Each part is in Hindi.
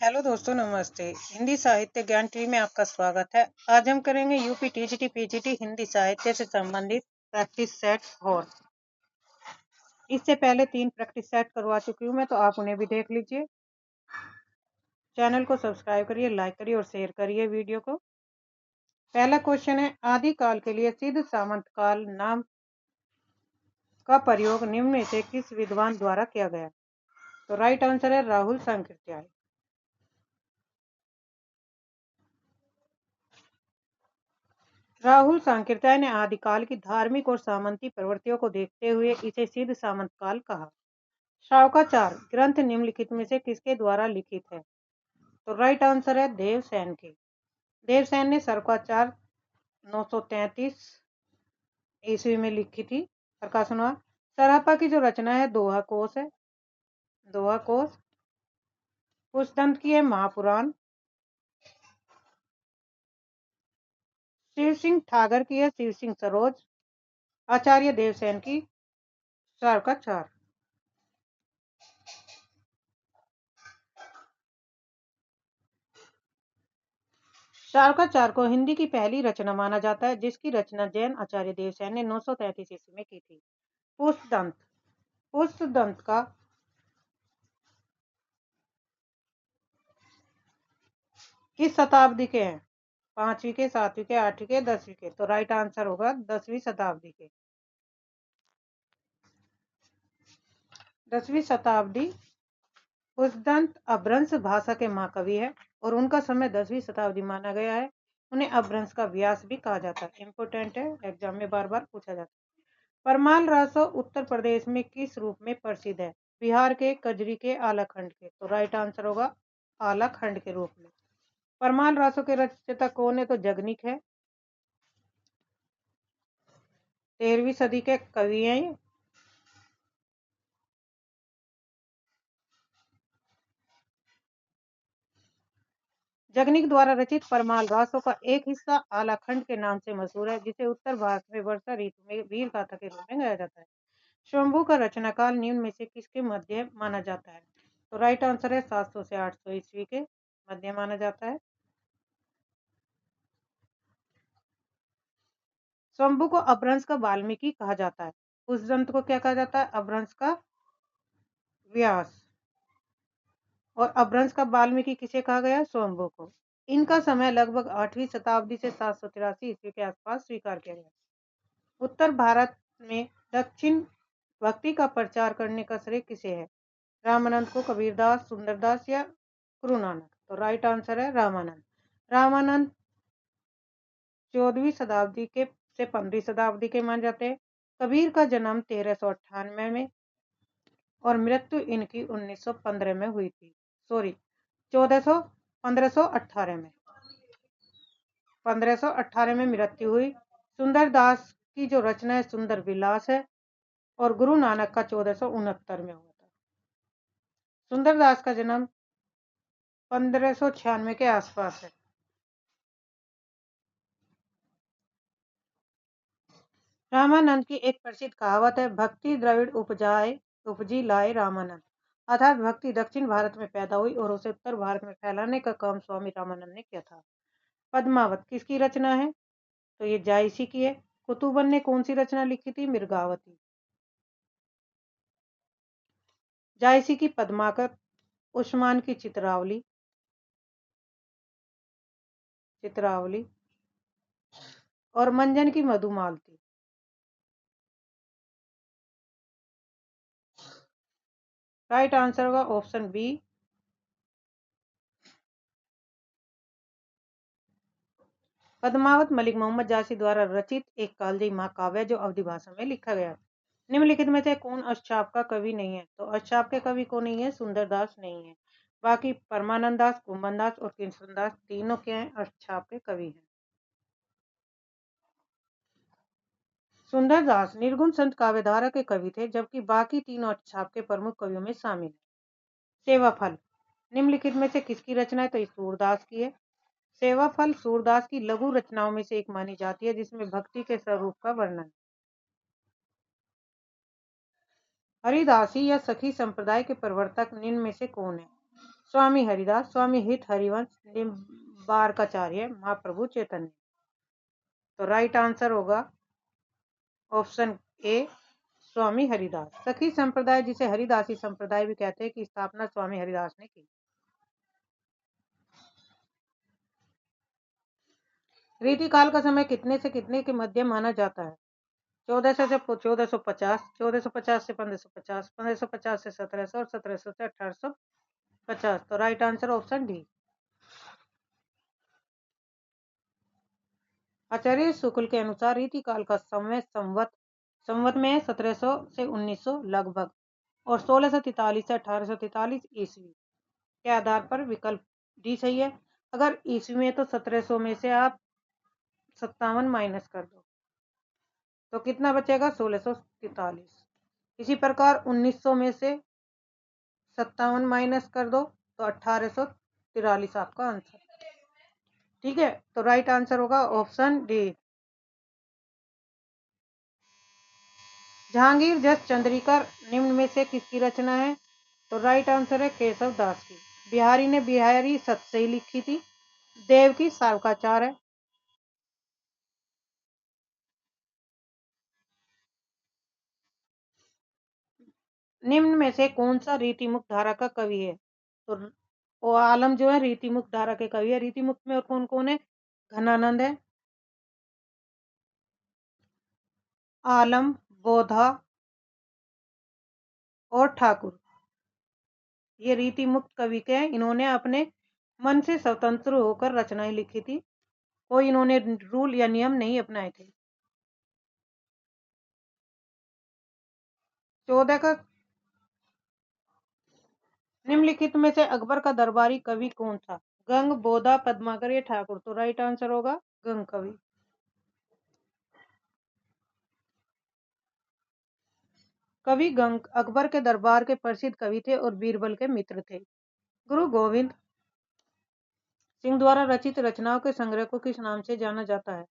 हेलो दोस्तों, नमस्ते। हिंदी साहित्य ज्ञान टीवी में आपका स्वागत है। आज हम करेंगे यूपी टीजीटी पीजीटी हिंदी साहित्य से संबंधित प्रैक्टिस सेट और इससे पहले 3 प्रैक्टिस सेट करवा चुकी हूँ मैं, तो आप उन्हें भी देख लीजिए। चैनल को सब्सक्राइब करिए, लाइक करिए और शेयर करिए वीडियो को। पहला क्वेश्चन है, आदिकाल के लिए सिद्ध सामंत काल नाम का प्रयोग निम्न में से किस विद्वान द्वारा किया गया? तो राइट आंसर है राहुल सांकृत्याय। राहुल सांकृत्याय ने आदिकाल की धार्मिक और सामंती प्रवृत्तियों को देखते हुए इसे सिद्ध सामंत काल कहा। शावकाचार ग्रंथ निम्नलिखित में से किसके द्वारा लिखित है? तो राइट आंसर है देवसेन के। देवसेन ने शावकाचार 933 ईस्वी में लिखी थी। प्रकाशनवा सरापा की जो रचना है दोहा कोश है। दोहा कोश पुष्पदंत की है महापुराण। शिव सिंह ठागर की है शिव सिंह सरोज। आचार्य देवसेन की शावकाचार। शावकाचार को हिंदी की पहली रचना माना जाता है, जिसकी रचना जैन आचार्य देवसेन ने 933 ईस्वी में की थी। पुष्पदंत पुष्पदंत का किस शताब्दी के हैं? 5वीं के, 7वीं के, 8वीं के, 10वीं के। तो राइट आंसर होगा 10वीं शताब्दी के। 10वीं शताब्दी। पुष्पदंत अपभ्रंश भाषा के महाकवि है और उनका समय 10वीं शताब्दी माना गया है। उन्हें अपभ्रंश का व्यास भी कहा जाता है। इंपोर्टेंट है, एग्जाम में बार बार पूछा जाता है। परमाल रासो उत्तर प्रदेश में किस रूप में प्रसिद्ध है? बिहार के, कजरी के, आलाखंड के। तो राइट आंसर होगा आलाखंड के रूप में। परमाल रासो के रचयिता कौन है? तो जगनिक है। 13वीं सदी के कवि हैं ये। जगनिक द्वारा रचित परमाल रासों का एक हिस्सा आलाखंड के नाम से मशहूर है, जिसे उत्तर भारत में वर्षा ऋतु में वीर गाथा के रूप में गाया जाता है। शंभू का रचना काल निम्न में से किसके मध्य माना जाता है? तो राइट आंसर है 700 से 800 ईस्वी के मध्य माना जाता है। शंभू को अपभ्रंश का वाल्मीकि कहा जाता है। उस ग्रंथ को क्या कहा जाता है? अपभ्रंश का व्यास। और अपभ्रंश का वाल्मीकि किसे कहा गया? शंभू को। इनका समय लगभग 8वीं शताब्दी से 783 ईस्वी के आसपास स्वीकार किया गया। उत्तर भारत में दक्षिण भक्ति का प्रचार करने का श्रेय किसे है? रामानंद को, कबीरदास, सुंदरदास या गुरु नानक? तो राइट आंसर है रामानंद। रामानंद 14वीं शताब्दी के से 15वीं शताब्दी के माने जाते हैं। कबीर का जन्म 1398 में और मृत्यु इनकी 1915 में हुई थी। सॉरी, 1518 में 1518 में मृत्यु हुई। सुंदरदास की जो रचना है सुंदर विलास है और गुरु नानक का 1469 में हुआ था। सुंदरदास का जन्म 1596 के आसपास है। रामानंद की एक प्रसिद्ध कहावत है, भक्ति द्रविड़ उपजी लाए रामानंद। अर्थात भक्ति दक्षिण भारत में पैदा हुई और उसे उत्तर भारत में फैलाने का काम स्वामी रामानंद ने किया था। पद्मावत किसकी रचना है? तो ये जायसी की है। कुतुबन ने कौन सी रचना लिखी थी? मृगावती। जायसी की पद्माकर, उस्मान की चित्रावली और मंजन की मधुमालती। राइट आंसर होगा ऑप्शन बी। पद्मावत मलिक मोहम्मद जासी द्वारा रचित एक कालजयी महाकाव्य जो अवधी भाषा में लिखा गया। निम्नलिखित में से कौन अष्टचाप का कवि नहीं है? तो अष्टचाप के कवि को नहीं है, सुंदरदास नहीं है। बाकी परमानंद दास, कुंभन दास और कृष्ण दास तीनों के हैं अष्टचाप के कवि हैं। सुंदरदास निर्गुण संत काव्यधारा के कवि थे, जबकि बाकी तीनों अष्टचाप के प्रमुख कवियों में शामिल है। सेवाफल निम्नलिखित में से किसकी रचना है? तो सूरदास की है। सेवाफल सूरदास की लघु रचनाओं में से एक मानी जाती है, जिसमें भक्ति के स्वरूप का वर्णन। हरिदासी या सखी संप्रदाय के प्रवर्तक निम्न में से कौन है? स्वामी हरिदास, स्वामी हित हरिवंश, निम्बार्काचार्य, महाप्रभु चैतन्य। तो राइट आंसर होगा ऑप्शन ए, स्वामी हरिदास। सखी संप्रदाय, जिसे हरिदासी संप्रदाय भी कहते हैं, की स्थापना स्वामी हरिदास ने की। रीतिकाल का समय कितने से कितने के मध्य माना जाता है? 1400 से 1450, 1450 से 1550, 1550 से 1700 और 1700 से 1850। तो राइट आंसर ऑप्शन डी। आचार्य शुक्ल के अनुसार रीतिकाल का समय संवत में 1700 से 1900 लगभग और 1643 से 1843 ईस्वी के आधार पर विकल्प डी सही है। अगर ईस्वी में तो 1700 में से आप 57 माइनस कर दो तो कितना बचेगा? 1643। इसी प्रकार 1900 में से 57 माइनस कर दो तो 1843 आपका आंसर। ठीक है, तो राइट आंसर होगा ऑप्शन डी। जहांगीर जस चंद्रिका निम्न में से किसकी रचना है? तो राइट आंसर है केशव दास की। बिहारी ने बिहारी सत से लिखी थी। देव की सावकाचार है। निम्न में से कौन सा रीतिमुक्त धारा का कवि है? तो वो आलम जो है रीतिमुक्त धारा के कवि है। रीतिमुक्त में और कौन कौन है? घनानंद है, आलम, बोधा और ठाकुर। ये रीतिमुक्त कवि के हैं। इन्होंने अपने मन से स्वतंत्र होकर रचनाएं लिखी थी। कोई इन्होंने रूल या नियम नहीं अपनाए थे। 14 का निम्नलिखित में से अकबर का दरबारी कवि कौन था? गंग, बोधा, पद्माकर या ठाकुर। तो राइट आंसर होगा गंग कवि। कवि गंग अकबर के दरबार के प्रसिद्ध कवि थे और बीरबल के मित्र थे। गुरु गोविंद सिंह द्वारा रचित रचनाओं के संग्रह को किस नाम से जाना जाता है?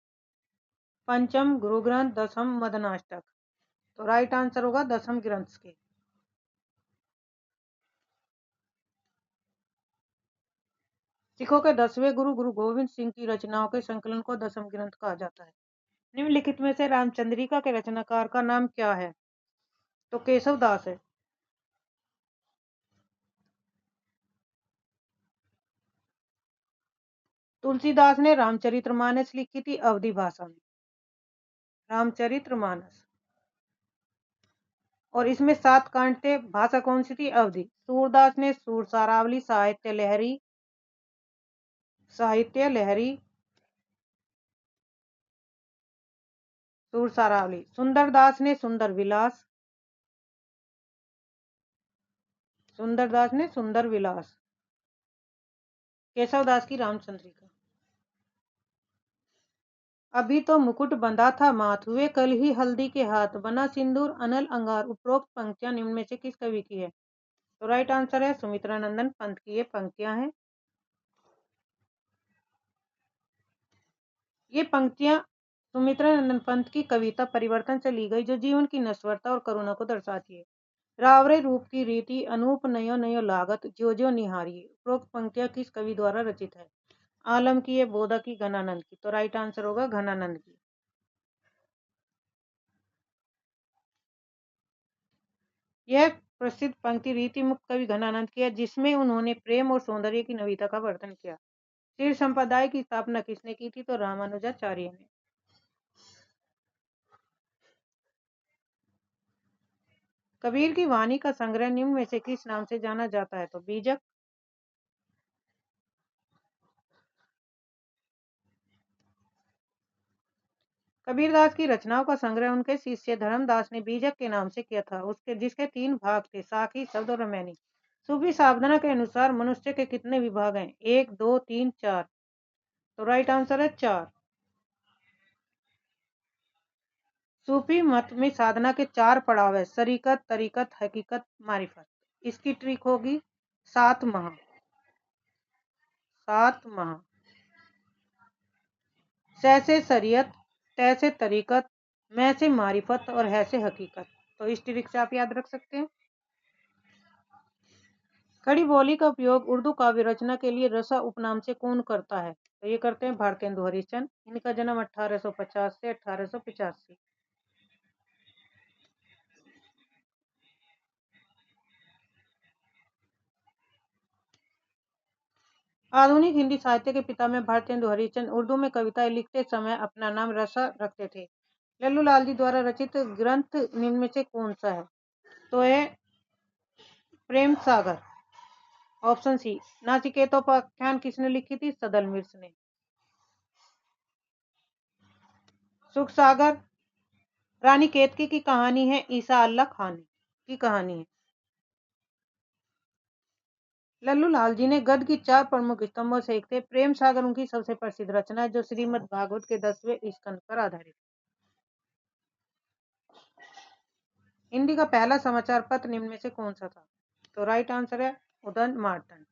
पंचम, गुरु ग्रंथ, दसम, मदनाष्टक। तो राइट आंसर होगा दसम ग्रंथ के। सिखों के 10वें गुरु गुरु गोविंद सिंह की रचनाओं के संकलन को दसम ग्रंथ कहा जाता है। निम्नलिखित में से रामचंद्रिका के रचनाकार का नाम क्या है? तो केशव दास है। तुलसीदास ने रामचरितमानस लिखी थी अवधी भाषा में। रामचरितमानस, और इसमें 7 कांड थे। भाषा कौन सी थी? अवधी। सूरदास ने सूरसारावली, साहित्य लहरी सूरसारावली। सुंदरदास ने सुंदर विलास। केशवदास की रामचंद्रिका। अभी तो मुकुट बंधा था माथ, हुए कल ही हल्दी के हाथ, बना सिंदूर अनल अंगार। उपरोक्त पंक्तियां निम्न में से किस कवि की है? तो राइट आंसर है सुमित्रानंदन पंत की ये पंक्तियां हैं। ये पंक्तियां सुमित्रानंदन पंत की कविता परिवर्तन से ली गई, जो जीवन की नश्वरता और करुणा को दर्शाती है। रावरे रूप की रीति, अनूप नयो नयो लागत, ज्यो ज्यो निहारिये। उपरोक्त पंक्तियां किस कवि द्वारा रचित है? आलम की है, बोधा की, घनानंद की। तो राइट आंसर होगा घनानंद की। यह प्रसिद्ध पंक्ति रीतिमुक्त कवि घनानंद की है, जिसमें उन्होंने प्रेम और सौंदर्य की नवीनता का वर्णन किया। क्षीर संप्रदाय की स्थापना किसने की थी? तो रामानुजाचार्य ने। कबीर की वाणी का संग्रह निम्न में से किस नाम से जाना जाता है? तो बीजक। कबीरदास की रचनाओं का संग्रह उनके शिष्य धर्मदास ने बीजक के नाम से किया था, जिसके 3 भाग थे, साखी, शब्द और रमैनी। सूफी साधना के अनुसार मनुष्य के कितने विभाग हैं? 1, 2, 3, 4। तो राइट आंसर है 4। सूफी मत में साधना के 4 पड़ाव है, शरीकत, तरीकत, हकीकत, मारिफत। इसकी ट्रिक होगी 7 माह। 7 माह। से शरीयत, तैसे तरीकत, मैं से मारिफत और है से हकीकत। तो इस ट्रिक से आप याद रख सकते हैं। खड़ी बोली का उपयोग उर्दू काव्य रचना के लिए रसा उपनाम से कौन करता है? तो ये करते हैं भारतेंदु हरिश्चंद्र। इनका जन्म 1850 से 1885। आधुनिक हिंदी साहित्य के पिता में भारतेंदु हरिश्चंद्र उर्दू में कविताएं लिखते समय अपना नाम रसा रखते थे। लल्लू लाल जी द्वारा रचित ग्रंथ निम्न में से कौन सा है? तो है प्रेम सागर। Option C. नाचिकेतोपाख्यान किसने लिखी थी? सदल मिर्स ने। सुख सागर रानी केतकी की कहानी है, ईसा अल्लाह खान की कहानी है। लल्लू लाल जी ने गद्य की 4 प्रमुख स्तंभों से एक थे। प्रेम सागर उनकी सबसे प्रसिद्ध रचना है, जो श्रीमद् भागवत के 10वें स्कंद पर आधारित। हिंदी का पहला समाचार पत्र निम्न में से कौन सा था? तो राइट आंसर है उदंत मार्टन।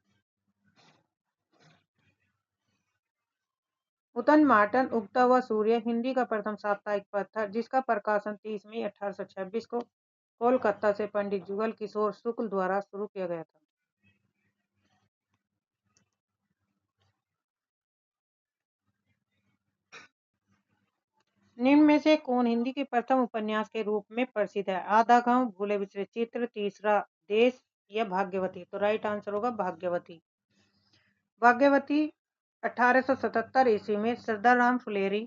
उदंत मार्टन उगता हुआ सूर्य हिंदी का प्रथम साप्ताहिक पत्र था, जिसका प्रकाशन 30 मई 1826 को कोलकाता से पंडित जुगल किशोर शुक्ल द्वारा शुरू किया गया था। निम्न में से कौन हिंदी के प्रथम उपन्यास के रूप में प्रसिद्ध है? आधा गांव, भूले बिछड़े चित्र, तीसरा देश या भाग्यवती? तो राइट आंसर होगा भाग्यवती। भाग्यवती 1877 ईस्वी में सरदार राम फुलेरी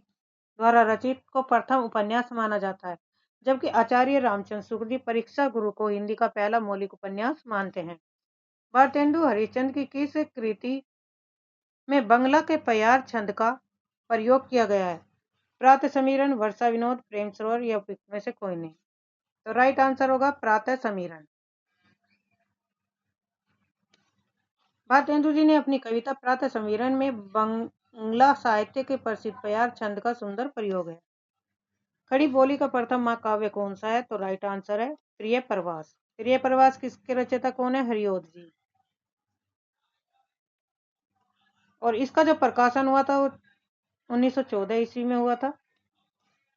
द्वारा रचित को प्रथम उपन्यास माना जाता है, जबकि आचार्य रामचंद्र शुक्ल परीक्षा गुरु को हिंदी का पहला मौलिक उपन्यास मानते हैं। भारतेंदु हरिश्चंद्र की किस कृति में बंगला के प्यार छंद का प्रयोग किया गया है? प्रातः समीरण, वर्षा विनोद, प्रेम सरोवर या उपयुक्त में से कोई नहीं? तो राइट आंसर होगा प्रातः समीरण। भारतेंदु जी ने अपनी कविता प्रातः समीरण में बंगला साहित्य के प्रसिद्ध प्यार छंद का सुंदर प्रयोग है। खड़ी बोली का प्रथम महाकाव्य कौन सा है? तो राइट आंसर है प्रिय प्रवास। प्रिय प्रवास किसके रचयिता कौन है? हरिओद जी। और इसका जो प्रकाशन हुआ था वो 1914 ईस्वी में हुआ था।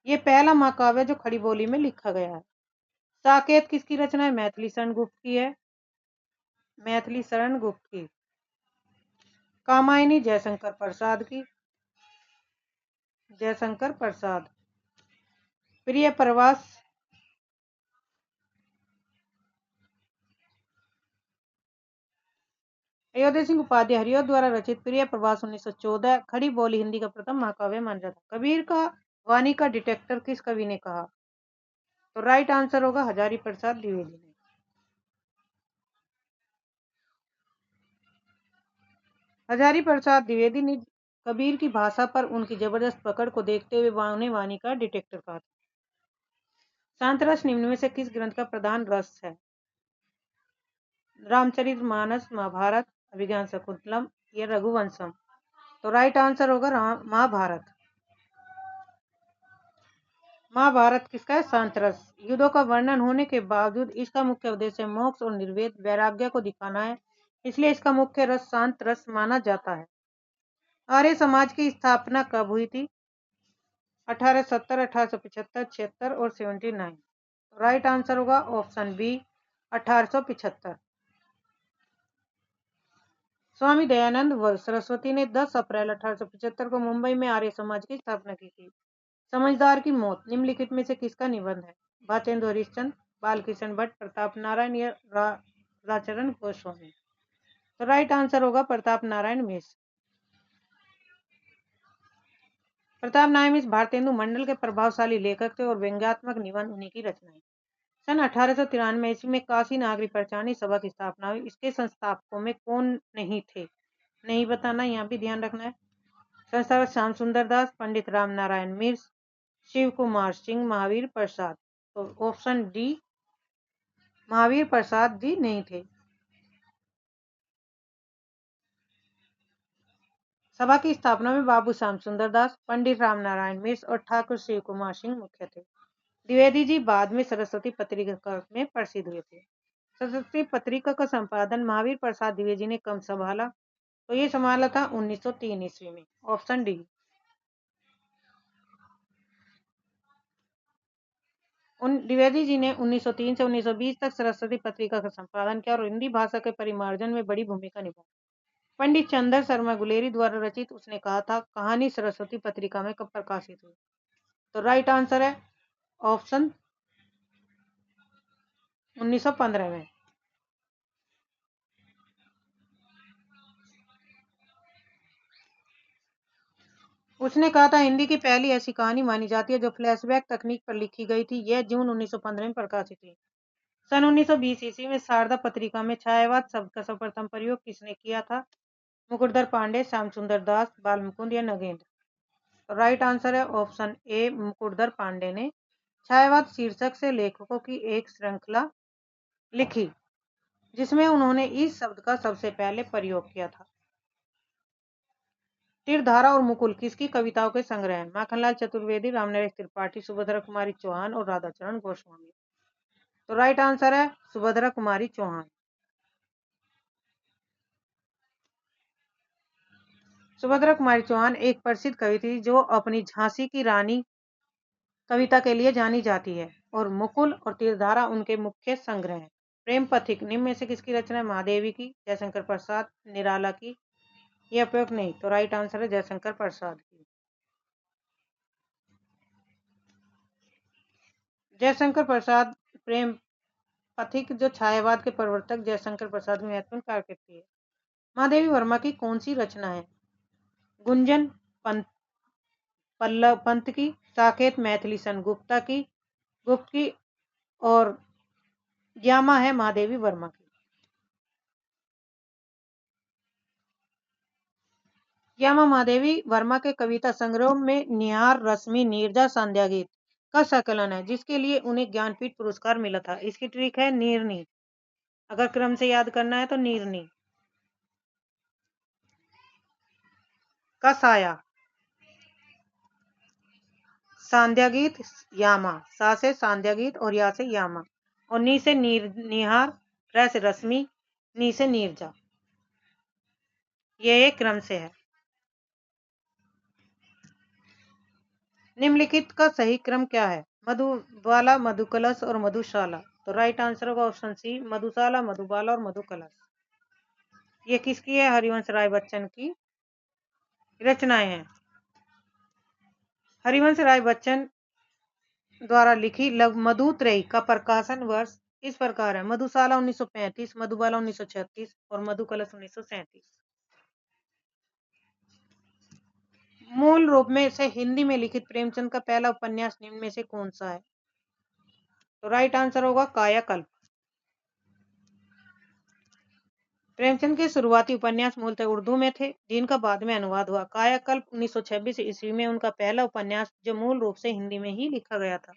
ये पहला महाकाव्य जो खड़ी बोली में लिखा गया है। साकेत किसकी रचना है? मैथिली शरण गुप्त की है। मैथिली शरण गुप्त की। कामायनी जयशंकर प्रसाद की। जयशंकर प्रसाद। प्रिय प्रवास अयोध्या सिंह उपाध्याय हरिओद द्वारा रचित प्रिय प्रवास 1914 खड़ी बोली हिंदी का प्रथम महाकाव्य माना जाता है। कबीर का वाणी का डिटेक्टर किस कवि ने कहा? तो राइट आंसर होगा हजारी प्रसाद द्विवेदी ने। हजारी प्रसाद द्विवेदी ने कबीर की भाषा पर उनकी जबरदस्त पकड़ को देखते हुए उन्हें वाणी का डिटेक्टर कहा था। शांतरस निम्न में से किस ग्रंथ का प्रधान रस है? रामचरितमानस, महाभारत, अभिज्ञान शकुंतलम या रघुवंशम? तो राइट आंसर होगा महाभारत। महाभारत किसका है? शांतरस। युद्धों का वर्णन होने के बावजूद इसका मुख्य उद्देश्य मोक्ष और निर्वेद वैराग्य को दिखाना है, इसलिए इसका मुख्य रस शांत रस माना जाता है। आर्य समाज की स्थापना कब हुई थी? 1870, 1875, 76 और 79? राइट आंसर होगा ऑप्शन बी 1875। स्वामी दयानंद सरस्वती ने 10 अप्रैल 1875 को मुंबई में आर्य समाज की स्थापना की थी। समझदार की मौत निम्नलिखित में से किसका निबंध है? भारतेंदु हरिश्चंद्र, बालकृष्ण भट्ट, प्रताप नारायण या राचरण गोस्वामी? तो राइट आंसर होगा प्रताप नारायण मिश्र। प्रताप नारायण मिश्र भारतेंदु मंडल के प्रभावशाली लेखक थे और व्यंग्यात्मक निबंध उन्हीं की रचना है। सन 1893 ईस्वी में काशी नागरी प्रचारणी सभा की स्थापना हुई। इसके संस्थापकों में कौन नहीं थे? नहीं बताना, यहाँ भी ध्यान रखना है। संस्थापक श्याम सुंदर दास, पंडित राम नारायण मिश्र, शिव कुमार सिंह, महावीर प्रसाद? तो ऑप्शन डी महावीर प्रसाद जी नहीं थे। सभा की स्थापना में बाबू श्याम सुंदर दास, पंडित राम नारायण मिश्र और ठाकुर शिव कुमार सिंह मुख्य थे। द्विवेदी जी बाद में सरस्वती पत्रिका में प्रसिद्ध हुए थे। सरस्वती पत्रिका का संपादन महावीर प्रसाद द्विवेदी ने कब संभाला? तो ये संभाला था 1903 ईस्वी में। Option D. द्विवेदी जी ने 1903 से 1920 तक सरस्वती पत्रिका का संपादन किया और हिंदी भाषा के परिमार्जन में बड़ी भूमिका निभाई। पंडित चंद्र शर्मा गुलेरी द्वारा रचित उसने कहा था कहानी सरस्वती पत्रिका में कब प्रकाशित हुई? तो राइट आंसर है ऑप्शन 1915 में। उसने कहा था हिंदी की पहली ऐसी कहानी मानी जाती है जो फ्लैशबैक तकनीक पर लिखी गई थी। यह जून 1915 में प्रकाशित हुई। सन 1920 ईस्वी में शारदा पत्रिका में छायावाद शब्द का सर्वप्रथम प्रयोग किसने किया था? मुकुटधर पांडे, श्याम सुंदर दास, बाल मुकुंद या नगेंद्र? राइट आंसर है ऑप्शन ए मुकुटधर पांडे ने छायावाद शीर्षक से लेखकों की एक श्रृंखला लिखी जिसमें उन्होंने इस शब्द का सबसे पहले प्रयोग किया था। तीरधारा और मुकुल किसकी कविताओं के संग्रह हैं? माखनलाल चतुर्वेदी, रामनरेश त्रिपाठी, सुभद्रा कुमारी चौहान और राधाचरण गोस्वामी। तो राइट आंसर है सुभद्रा कुमारी चौहान। सुभद्रा कुमारी चौहान एक प्रसिद्ध कवि थी जो अपनी झांसी की रानी कविता के लिए जानी जाती है और मुकुल और तीरधारा उनके मुख्य संग्रह हैं। प्रेम पथिक निम्न में से किसकी रचना है? महादेवी की, जयशंकर प्रसाद, निराला की या प्रयोग नहीं? तो राइट आंसर है जयशंकर प्रसाद की। जयशंकर प्रसाद प्रेम पथिक जो छायावाद के प्रवर्तक जयशंकर प्रसाद की महत्वपूर्ण कारकिर्दी है। महादेवी वर्मा की कौन सी रचना है? गुंजन पंत, पल्लव पंत की, साकेत मैथिली सन गुप्त की और यामा है महादेवी वर्मा की। यामा महादेवी वर्मा के कविता संग्रह में निहार, रश्मि, नीरजा, संध्या गीत का संकलन है जिसके लिए उन्हें ज्ञानपीठ पुरस्कार मिला था। इसकी ट्रिक है नीरनी। अगर क्रम से याद करना है तो नीरनी का साया, सांध्या गीत, यामा, सा से सांध्या गीत और या से यामा और नी से निहार, र से रश्मि, नी से नीरजा। ये एक क्रम से है। निम्नलिखित का सही क्रम क्या है? मधुबाला, मधुकलश और मधुशाला। तो राइट आंसर होगा ऑप्शन सी मधुशाला, मधुबाला और मधुकलश। ये किसकी है? हरिवंश राय बच्चन की रचनाएं हैं। हरिवंश राय बच्चन द्वारा लिखी मधुत्रयी का प्रकाशन वर्ष इस प्रकार है: मधुशाला 1935, मधुबाला 1936 और मधुकलश 1937। मूल रूप में से हिंदी में लिखित प्रेमचंद का पहला उपन्यास निम्न में से कौन सा है? तो राइट आंसर होगा कायाकल्प। प्रेमचंद के शुरुआती उपन्यास मूलतः उर्दू में थे जिनका बाद में अनुवाद हुआ। कायाकल्प 1926 ईस्वी में उनका पहला उपन्यास जो मूल रूप से हिंदी में ही लिखा गया था।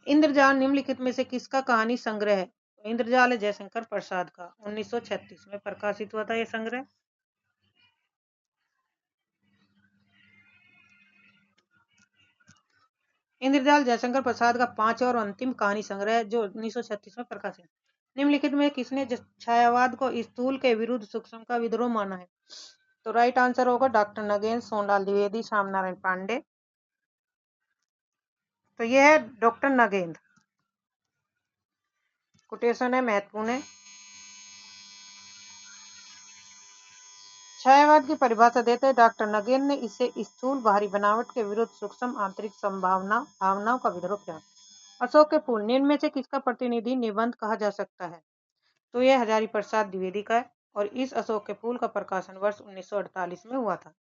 इंद्रजाल निम्नलिखित में से किसका कहानी संग्रह है? इंद्रजाल है जयशंकर प्रसाद का। 1936 में प्रकाशित हुआ था यह संग्रह। इंद्रजाल जयशंकर प्रसाद का 5वां और अंतिम कहानी संग्रह है जो 1936 में प्रकाशित। निम्नलिखित में किसने छायावाद को स्थूल के विरुद्ध सूक्ष्म का विद्रोह माना है? तो राइट आंसर होगा डॉक्टर नगेंद्र, सोनलाल द्विवेदी, श्याम नारायण पांडे। तो यह है डॉक्टर नगेंद्र। कोटेशन है, महत्वपूर्ण है। छायावाद की परिभाषा देते हैं डॉक्टर नगेंद्र ने इसे स्थूल बाहरी बनावट के विरुद्ध सूक्ष्म आंतरिक भावनाओं का विद्रोह किया। अशोक के फूल निम्न में से किसका प्रतिनिधि निबंध कहा जा सकता है? तो यह हजारी प्रसाद द्विवेदी का है और इस अशोक के फूल का प्रकाशन वर्ष 1948 में हुआ था।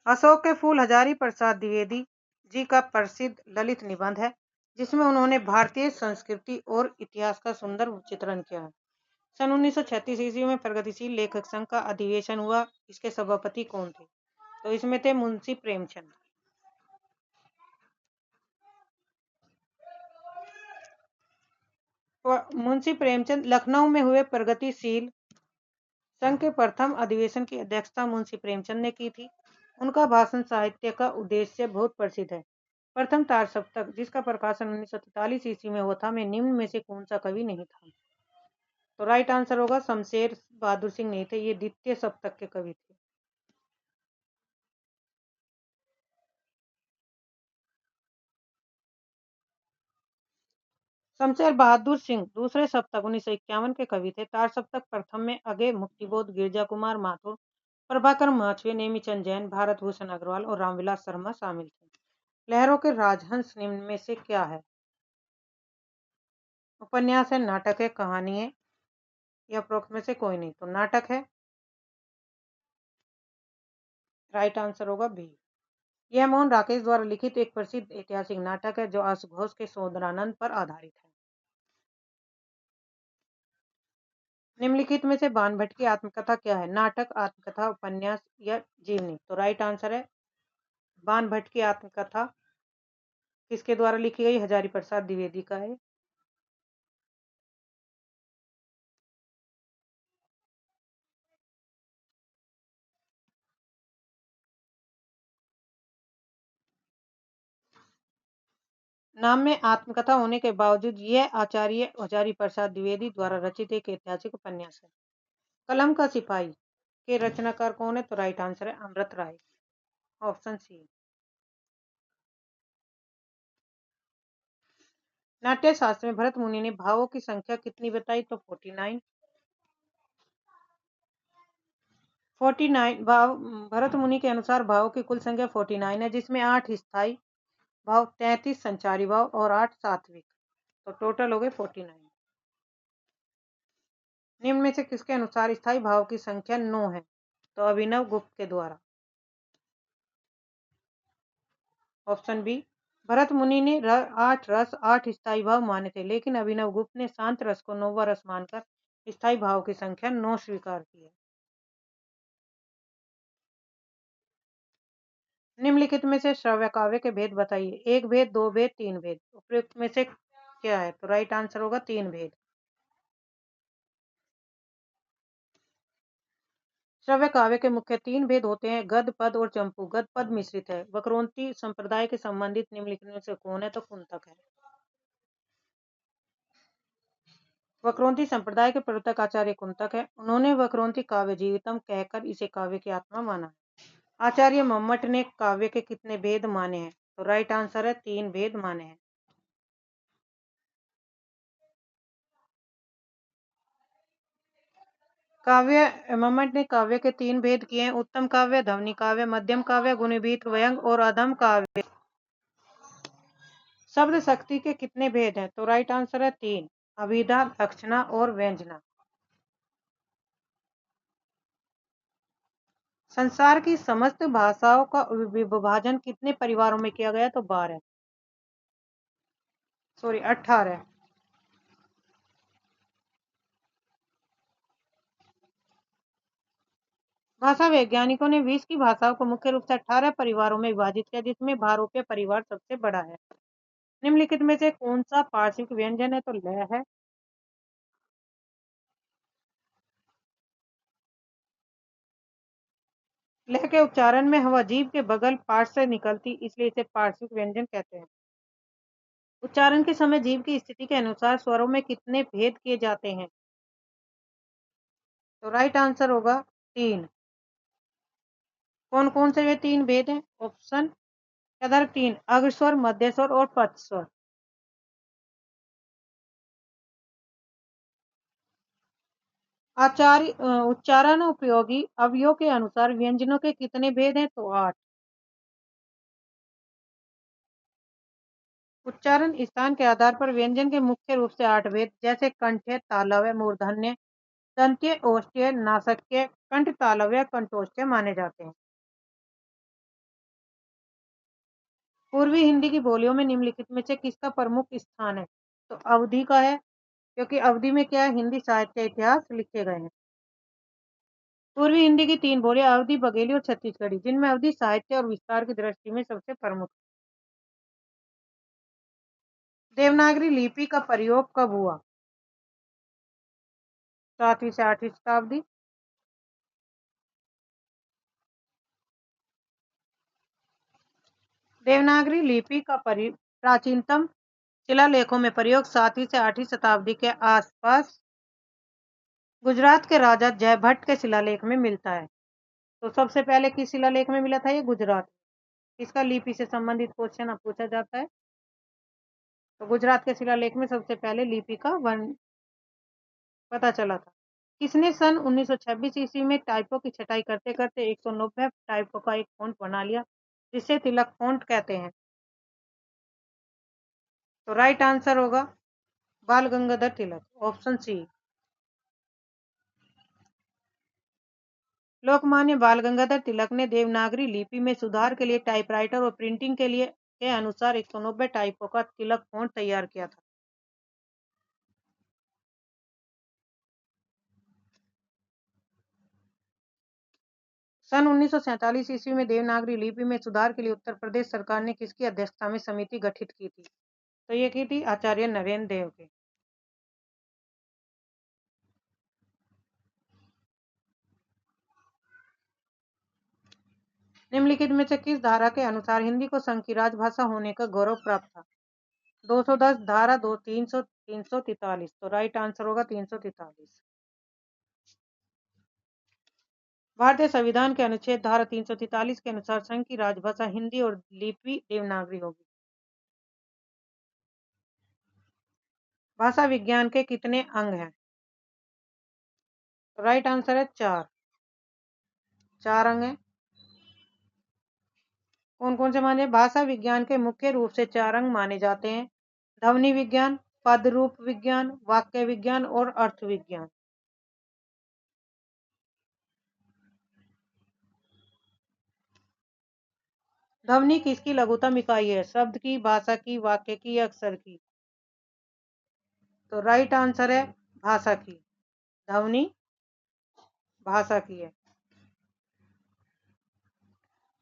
अशोक के फूल हजारी प्रसाद द्विवेदी जी का प्रसिद्ध ललित निबंध है जिसमें उन्होंने भारतीय संस्कृति और इतिहास का सुंदर चित्रण किया है। सन 1936 ईस्वी में प्रगतिशील लेखक संघ का अधिवेशन हुआ। इसके सभापति कौन थे? तो इसमें थे मुंशी प्रेमचंद। मुंशी प्रेमचंद लखनऊ में हुए प्रगतिशील संघ के प्रथम अधिवेशन की अध्यक्षता मुंशी प्रेमचंद ने की थी। उनका भाषण साहित्य का उद्देश्य बहुत प्रसिद्ध है। प्रथम तार सप्तक जिसका प्रकाशन 1943 ईस्वी में हुआ था में निम्न में से कौन सा कवि नहीं था? तो राइट आंसर होगा शमशेर बहादुर सिंह नहीं थे, ये द्वितीय सप्तक के कवि थे। शमशेर बहादुर सिंह दूसरे सप्तक 1951 के कवि थे। तार सप्तक प्रथम में अगे मुक्तिबोध, गिरजा कुमार माथुर, प्रभाकर महाछवे, नेमीचंद जैन, भारत भूषण अग्रवाल और रामविलास शर्मा शामिल थे। लहरों के राजहंस निम्न में से क्या है? उपन्यास है, नाटक है, कहानी है या उपरोक्त में से कोई नहीं? तो नाटक है। राइट आंसर होगा बी। यह मौन राकेश द्वारा लिखित एक प्रसिद्ध ऐतिहासिक नाटक है जो आशुघोष के सौंदरानंद पर आधारित है। निम्नलिखित में से बाणभट्ट की आत्मकथा क्या है? नाटक, आत्मकथा, उपन्यास या जीवनी? तो राइट आंसर है बाणभट्ट की आत्मकथा। किसके द्वारा लिखी गई? हजारी प्रसाद द्विवेदी का है। नाम में आत्मकथा होने के बावजूद यह आचार्य हजारी प्रसाद द्विवेदी द्वारा रचित एक ऐतिहासिक उपन्यास है। कलम का सिपाही के रचनाकार कौन है? तो राइट आंसर है अमृत राय, ऑप्शन सी। नाट्य शास्त्र में भरत मुनि ने भावों की संख्या कितनी बताई? तो 49। 49 भाव भरत मुनि के अनुसार भावों की कुल संख्या 49 है, जिसमें 8 स्थायी भाव, 33 संचारी भाव और 8 सात्विक। तो टोटल हो गए 49। निम्न में से किसके अनुसार स्थायी भाव की संख्या 9 है? तो अभिनव गुप्त के द्वारा, ऑप्शन बी। भरत मुनि ने 8 रस 8 स्थायी भाव माने थे, लेकिन अभिनव गुप्त ने शांत रस को 9वां रस मानकर स्थायी भाव की संख्या 9 स्वीकार की है। निम्नलिखित में से श्रव्य काव्य के भेद बताइए। एक भेद, दो भेद, तीन भेद? उपयुक्त में से क्या है? तो राइट आंसर होगा तीन भेद। श्रव्य काव्य के मुख्य तीन भेद होते हैं, गद्य, पद और चंपू। गद्य पद मिश्रित है। वक्रोक्ति संप्रदाय के संबंधित निम्नलिखित में से कौन है? तो कुंतक है। वक्रोक्ति संप्रदाय के प्रवर्तक आचार्य कुंतक है। उन्होंने वक्रोक्ति काव्य जीवितम कहकर इसे काव्य की आत्मा माना है। आचार्य मम्मट ने काव्य के कितने भेद माने हैं? तो राइट आंसर है 3 भेद माने हैं। काव्य मम्मट ने काव्य के 3 भेद किए हैं, उत्तम काव्य, ध्वनि काव्य, मध्यम काव्य, गुणभीत व्यंग और अधम काव्य। शब्द शक्ति के कितने भेद हैं? तो राइट आंसर है 3, अभिधा, दक्षिणा और व्यंजना। संसार की समस्त भाषाओं का विभाजन कितने परिवारों में किया गया? तो 12, सॉरी 18। भाषा वैज्ञानिकों ने विश्व की भाषाओं को मुख्य रूप से 18 परिवारों में विभाजित किया, जिसमें भारोपीय परिवार सबसे बड़ा है। निम्नलिखित में से कौन सा पार्श्विक व्यंजन है? तो लय है। लय के उच्चारण में हवा जीभ के बगल पार्श्व से निकलती, इसलिए इसे पार्श्विक व्यंजन कहते हैं। उच्चारण के समय जीभ की स्थिति के अनुसार स्वरों में कितने भेद किए जाते हैं? तो राइट आंसर होगा 3। कौन कौन से वे 3 भेद हैं? ऑप्शन कदर 3, अग्रस्वर, मध्य स्वर और पश्च स्वर। उच्चारण उपयोगी अवयव के अनुसार व्यंजनों के कितने भेद हैं? तो 8। उच्चारण स्थान के आधार पर व्यंजन के मुख्य रूप से 8 भेद, जैसे कंठ्य, तालव्य, मूर्धन्य, दंत्य, ओष्ठ्य, नासक्य, कंठ तालव्य, कंठोष्ठ्य माने जाते हैं। पूर्वी हिंदी की बोलियों में निम्नलिखित में से किसका प्रमुख स्थान है? तो अवधि का है, क्योंकि अवधि में क्या है? हिंदी साहित्य इतिहास लिखे गए हैं। पूर्वी हिंदी की 3 बोलियां अवधी, बघेली और छत्तीसगढ़ी, जिनमें अवधी साहित्य और विस्तार की दृष्टि में सबसे प्रमुख। देवनागरी लिपि का प्रयोग कब हुआ? 7वीं से 8वीं शताब्दी। देवनागरी लिपि का प्राचीनतम शिलालेखों में प्रयोग 7वीं से 8वीं शताब्दी के आसपास गुजरात के राजा जयभट्ट के शिलालेख में मिलता है। तो सबसे पहले किस शिलालेख में मिला था? ये गुजरात। इसका लिपि से संबंधित क्वेश्चन अब पूछा जाता है। तो गुजरात के शिलालेख में सबसे पहले लिपि का वर्ण पता चला था। किसने सन 1926 ईस्वी में टाइपों की छटाई करते करते 190 टाइपों का एक फॉन्ट बना लिया, जिसे तिलक फॉन्ट कहते हैं? तो राइट आंसर होगा बाल गंगाधर तिलक, ऑप्शन सी। लोकमान्य बाल गंगाधर तिलक ने देवनागरी लिपि में सुधार के लिए टाइपराइटर और प्रिंटिंग के अनुसार 190 टाइपों का तिलक फॉन्ट तैयार किया था। सन 1947 ईस्वी में देवनागरी लिपि में सुधार के लिए उत्तर प्रदेश सरकार ने किसकी अध्यक्षता में समिति गठित की थी? तो ये की थी आचार्य नरेंद्र देव की। निम्नलिखित में से किस धारा के अनुसार हिंदी को संघ की राजभाषा होने का गौरव प्राप्त था? 210 धारा 343। तो राइट आंसर होगा 343। भारतीय संविधान के अनुच्छेद धारा 343 के अनुसार संघ की राजभाषा हिंदी और लिपि देवनागरी होगी। भाषा विज्ञान के कितने अंग हैं? राइट आंसर है 4। 4 अंग हैं। कौन कौन से माने? भाषा विज्ञान के मुख्य रूप से 4 अंग माने जाते हैं: ध्वनि विज्ञान, पद रूप विज्ञान, वाक्य विज्ञान और अर्थ विज्ञान। ध्वनि किसकी लघुत्तम इकाई है? शब्द की, भाषा की, वाक्य की या अक्षर की? तो राइट आंसर है भाषा की। ध्वनि भाषा की है।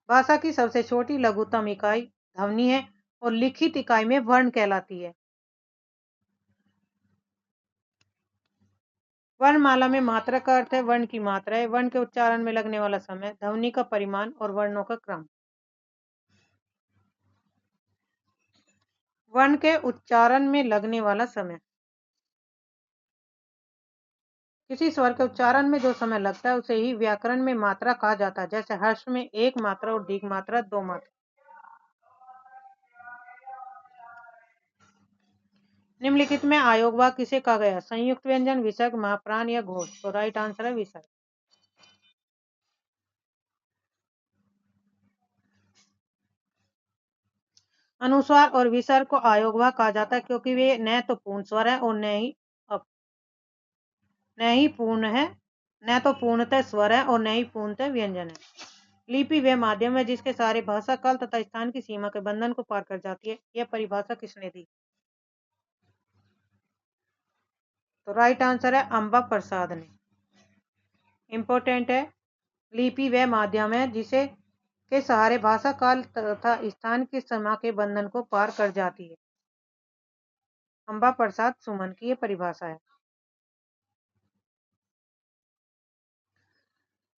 भाषा की सबसे छोटी लघुत्तम इकाई ध्वनि है और लिखित इकाई में वर्ण कहलाती है। वर्णमाला में मात्रा का अर्थ है वर्ण की मात्रा है, वर्ण के उच्चारण में लगने वाला समय, ध्वनि का परिमाण और वर्णों का क्रम। वर्ण के उच्चारण में लगने वाला समय। किसी स्वर के उच्चारण में जो समय लगता है उसे ही व्याकरण में मात्रा कहा जाता है। जैसे हर्ष में 1 मात्रा और दीर्घ मात्रा 2 मात्रा। निम्नलिखित में आयोगवाक किसे कहा गया? संयुक्त व्यंजन, विसर्ग, महाप्राण या घोष? तो राइट आंसर है विसर्ग। अनुस्वार और विसर्ग को आयोगवाक कहा जाता है क्योंकि वे न तो पूर्ण स्वर है और न तो पूर्णतः स्वर है और न ही पूर्णतः व्यंजन है। लिपि वह माध्यम है जिसके सहारे भाषा काल तथा स्थान की सीमा के बंधन को पार कर जाती है। यह परिभाषा किसने दी? तो राइट आंसर है अंबा प्रसाद ने। इंपॉर्टेंट है, लिपि वह माध्यम है जिसे के सहारे भाषा काल तथा स्थान की सीमा के बंधन को पार कर जाती है। अंबा प्रसाद सुमन की यह परिभाषा है।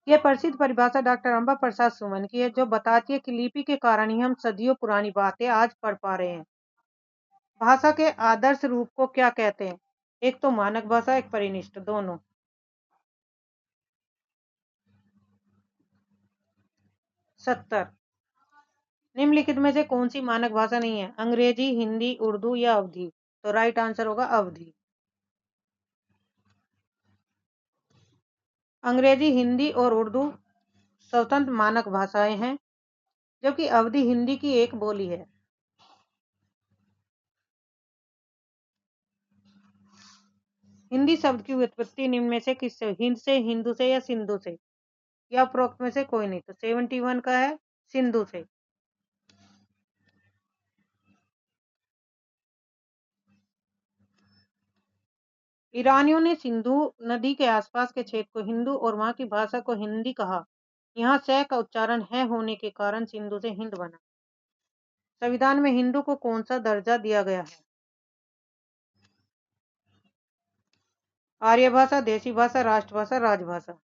यह प्रसिद्ध परिभाषा डॉक्टर अंबा प्रसाद सुमन की है, जो बताती है कि लिपि के कारण ही हम सदियों पुरानी बातें आज पढ़ पा रहे हैं। भाषा के आदर्श रूप को क्या कहते हैं? एक तो मानक भाषा, एक परिनिष्ठ, दोनों। 70। निम्नलिखित में से कौन सी मानक भाषा नहीं है? अंग्रेजी, हिंदी, उर्दू या अवधी? तो राइट आंसर होगा अवधी। अंग्रेजी, हिंदी और उर्दू स्वतंत्र मानक भाषाएं हैं, जबकि अवधी हिंदी की एक बोली है। हिंदी शब्द की व्युत्पत्ति निम्न में से किससे? हिंद से, हिंदू से या सिंधु से? या उपरोक्त में से कोई नहीं? तो 71 का है सिंधु से। ईरानियों ने सिंधु नदी के आसपास के क्षेत्र को हिंदू और वहां की भाषा को हिंदी कहा। यहाँ स का उच्चारण है होने के कारण सिंधु से हिंद बना। संविधान में हिंदू को कौन सा दर्जा दिया गया है? आर्य भाषा, देसी भाषा, राष्ट्रभाषा, राजभाषा?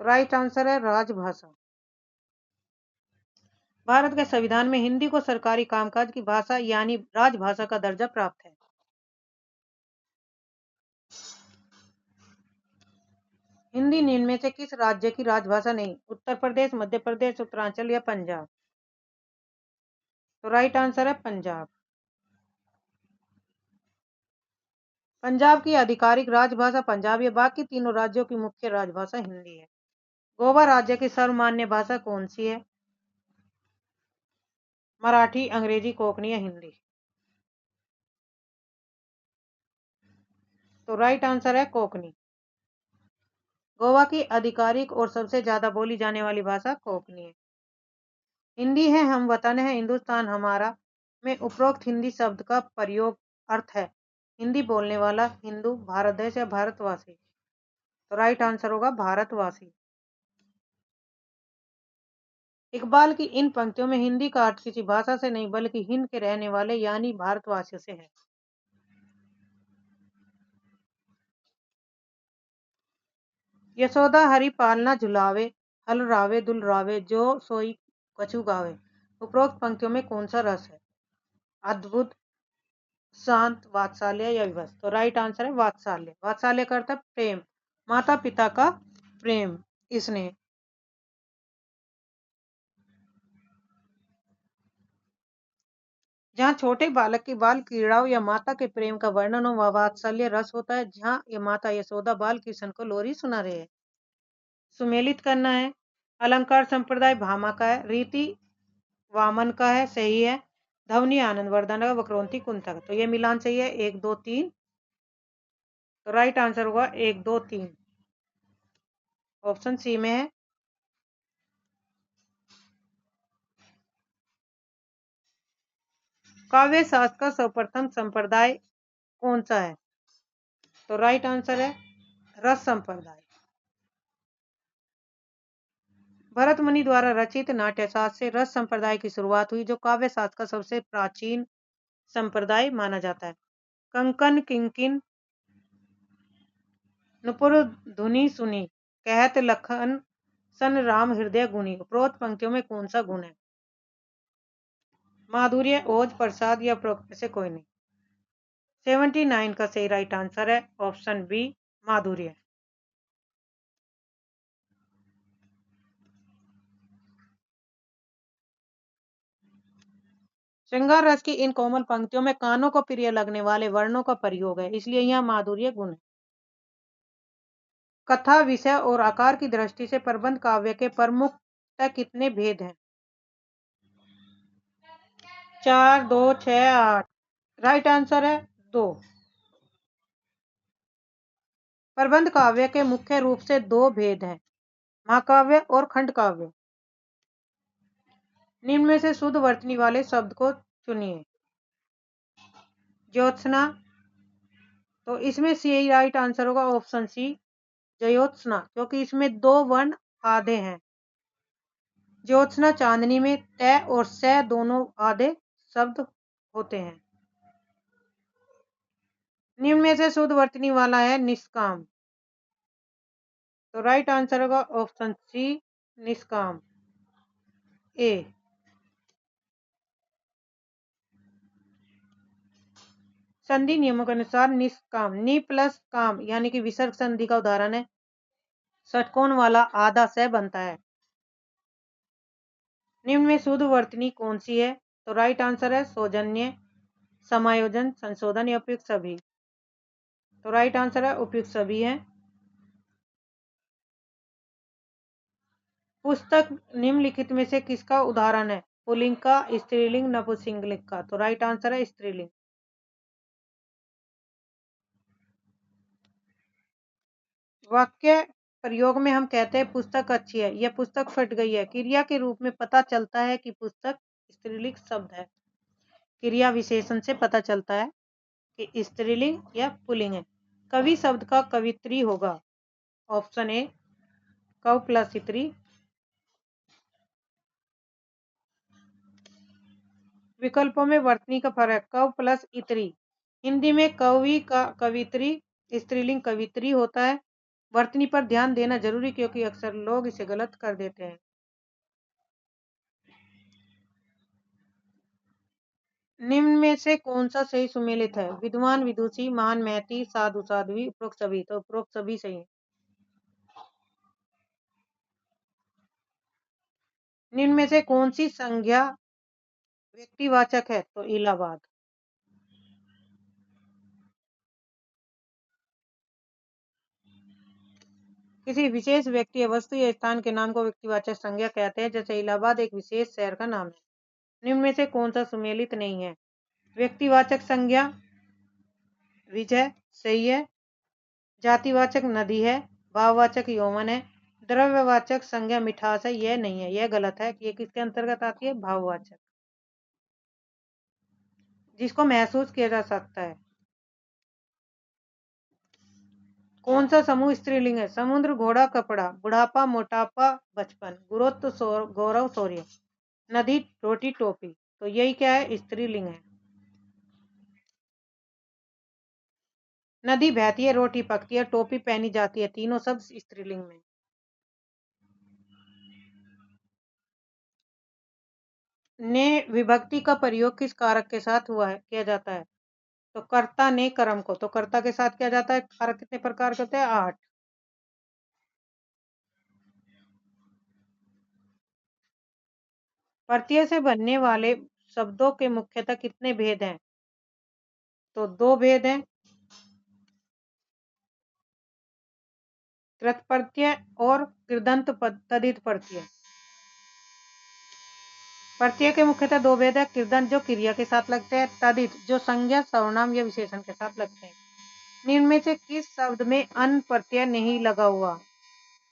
राइट आंसर है राजभाषा। भारत के संविधान में हिंदी को सरकारी कामकाज की भाषा यानी राजभाषा का दर्जा प्राप्त है। हिंदी निम्न में से किस राज्य की राजभाषा नहीं? उत्तर प्रदेश, मध्य प्रदेश, उत्तरांचल या पंजाब? तो राइट आंसर है पंजाब। पंजाब की आधिकारिक राजभाषा पंजाबी है। बाकी तीनों राज्यों की मुख्य राजभाषा हिंदी है। गोवा राज्य की सर्वमान्य भाषा कौन सी है? मराठी, अंग्रेजी, कोंकणी या हिंदी? तो राइट आंसर है कोंकणी। गोवा की आधिकारिक और सबसे ज्यादा बोली जाने वाली भाषा कोंकणी है। हिंदी है हम वतन है हिंदुस्तान हमारा में उपरोक्त हिंदी शब्द का प्रयोग अर्थ है हिंदी बोलने वाला हिंदू, भारत देश या भारतवासी? तो राइट आंसर होगा भारतवासी। इकबाल की इन पंक्तियों में हिंदी का अर्थ किसी भाषा से नहीं बल्कि हिंद के रहने वाले यानी भारतवासियों से है। यशोदा हरि पालना झुलावे, हल रावे दुलरावे, जो सोई कछु गावे। उपरोक्त पंक्तियों में कौन सा रस है? अद्भुत, शांत, वात्सल्य या विवश? तो राइट आंसर है वात्सल्य। वात्सल्य का अर्थ है प्रेम, माता पिता का प्रेम, इसने। जहाँ छोटे बालक की बाल क्रीड़ाओं या माता के प्रेम का वर्णन हो वह वात्सल्य रस होता है। जहाँ ये माता यशोदा बाल कृष्ण को लोरी सुना रहे हैं। सुमेलित करना है। अलंकार संप्रदाय भामा का है, रीति वामन का है, सही है। ध्वनि आनंद वर्धन का, वक्रोंती कुंतक का। तो ये मिलान सही है, 1 2 3। तो राइट आंसर होगा 1 2 3, ऑप्शन सी में है। काव्य शास्त्र का सर्वप्रथम संप्रदाय कौन सा है? तो राइट आंसर है रस संप्रदाय। भरत मुनि द्वारा रचित नाट्यशास्त्र से रस संप्रदाय की शुरुआत हुई, जो काव्य शास्त्र का सबसे प्राचीन संप्रदाय माना जाता है। कंकन किंकिन नुपुर धुनि सुनी, कहत लखन सन राम हृदय गुनी। उपरोक्त पंक्तियों में कौन सा गुण है? माधुर्य, ओज, प्रसाद या उपरोक्त में से कोई नहीं? 79 का सही राइट आंसर है ऑप्शन बी, माधुर्य। श्रृंगार रस की इन कोमल पंक्तियों में कानों को प्रिय लगने वाले वर्णों का प्रयोग है, इसलिए यह माधुर्य गुण है। कथा, विषय और आकार की दृष्टि से प्रबंध काव्य के प्रमुखतः कितने भेद हैं? 4 2 6 8। राइट आंसर है 2। प्रबंध काव्य के मुख्य रूप से 2 भेद हैं, महाकाव्य और खंड काव्य। निम्न में से शुद्ध वर्तनी वाले शब्द को चुनिए। ज्योत्सना, तो इसमें सी राइट आंसर होगा ऑप्शन सी, ज्योत्सना, क्योंकि इसमें 2 वर्ण आधे हैं। ज्योत्सना चांदनी में तय और स दोनों आधे शब्द होते हैं। निम्न में से शुद्ध वर्तनी वाला है निष्काम। तो राइट आंसर होगा ऑप्शन सी, निष्काम ए। संधि नियमों के अनुसार निष्काम नि प्लस काम यानी कि विसर्ग संधि का उदाहरण है षटकोण वाला आधा स बनता है। निम्न में शुद्ध वर्तनी कौन सी है? तो राइट आंसर है सौजन्य, समायोजन, संशोधन या उपयुक्त सभी। तो राइट आंसर है उपयुक्त सभी है। पुस्तक निम्नलिखित में से किसका उदाहरण है? पुल्लिंग का, स्त्रीलिंग, नपुंसकलिंग का। तो राइट आंसर है स्त्रीलिंग। वाक्य प्रयोग में हम कहते हैं पुस्तक अच्छी है, यह पुस्तक फट गई है। क्रिया के रूप में पता चलता है कि पुस्तक स्त्रीलिंग शब्द है। क्रिया विशेषण से पता चलता है कि स्त्रीलिंग या पुल्लिंग है। कवि शब्द का कवित्री होगा ऑप्शन ए, कव प्लस इत्री। विकल्पों में वर्तनी का फर्क, कव प्लस इत्री। हिंदी में कवि का कवित्री स्त्रीलिंग कवित्री होता है। वर्तनी पर ध्यान देना जरूरी क्योंकि अक्सर लोग इसे गलत कर देते हैं। निम्न में से कौन सा सही सुमेलित है? विद्वान विदुषी, महान महती, साधु साध्वी, उपरोक्त सभी। तो उपरोक्त सभी सही है। निम्न में से कौन सी संज्ञा व्यक्तिवाचक है? तो इलाहाबाद। किसी विशेष व्यक्ति या वस्तु या स्थान के नाम को व्यक्तिवाचक संज्ञा कहते हैं, जैसे इलाहाबाद एक विशेष शहर का नाम है। निम्न में से कौन सा सुमेलित नहीं है? व्यक्तिवाचक संज्ञा विजय सही है, जातिवाचक नदी है, भाववाचक यौवन है, द्रव्यवाचक संज्ञा मिठास है, यह नहीं है, यह गलत है। ये किसके अंतर्गत आती है? भाववाचक, जिसको महसूस किया जा सकता है। कौन सा समूह स्त्रीलिंग है? समुद्र, घोड़ा, कपड़ा, बुढ़ापा, मोटापा, बचपन, गुरुत्व, गौरव, शौर्य, नदी, रोटी, टोपी। तो यही क्या है? स्त्रीलिंग है। नदी बहती है, रोटी पकती है, टोपी पहनी जाती है, तीनों शब्द स्त्रीलिंग में। ने विभक्ति का प्रयोग किस कारक के साथ हुआ है किया जाता है? तो कर्ता ने कर्म को, तो कर्ता के साथ किया जाता है। कारक कितने प्रकार के होते हैं? 8। प्रत्यय से बनने वाले शब्दों के मुख्यतः कितने भेद हैं? तो 2 भेद हैं, कृत प्रत्यय और कृदंत तदित प्रत्यय। प्रत्यय के मुख्यतः 2 भेद है, कृदंत जो क्रिया के साथ लगते हैं, तदित जो संज्ञा, सर्वनाम या विशेषण के साथ लगते हैं। निम्न में से किस शब्द में अन प्रत्यय नहीं लगा हुआ?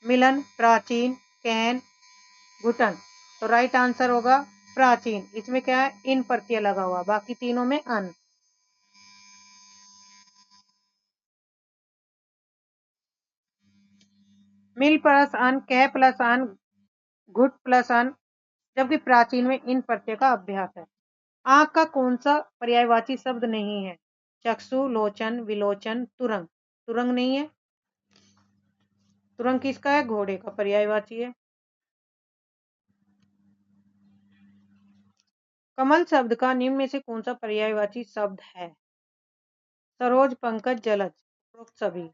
मिलन, प्राचीन, कहन, घुटन। तो राइट आंसर होगा प्राचीन। इसमें क्या है? इन प्रत्यय लगा हुआ, बाकी तीनों में अन। मिल प्लस अन, कह प्लस अन, घुट प्लस अन, जबकि प्राचीन में इन प्रत्यय का अभ्यास है। आंख का कौन सा पर्यायवाची शब्द नहीं है? चक्षु, लोचन, विलोचन, तुरंग। तुरंग नहीं है। तुरंग किसका है? घोड़े का पर्यायवाची है। कमल शब्द का निम्न में से कौन सा पर्यायवाची शब्द है? सरोज, पंकज, जलज, उपरोक्त सभी।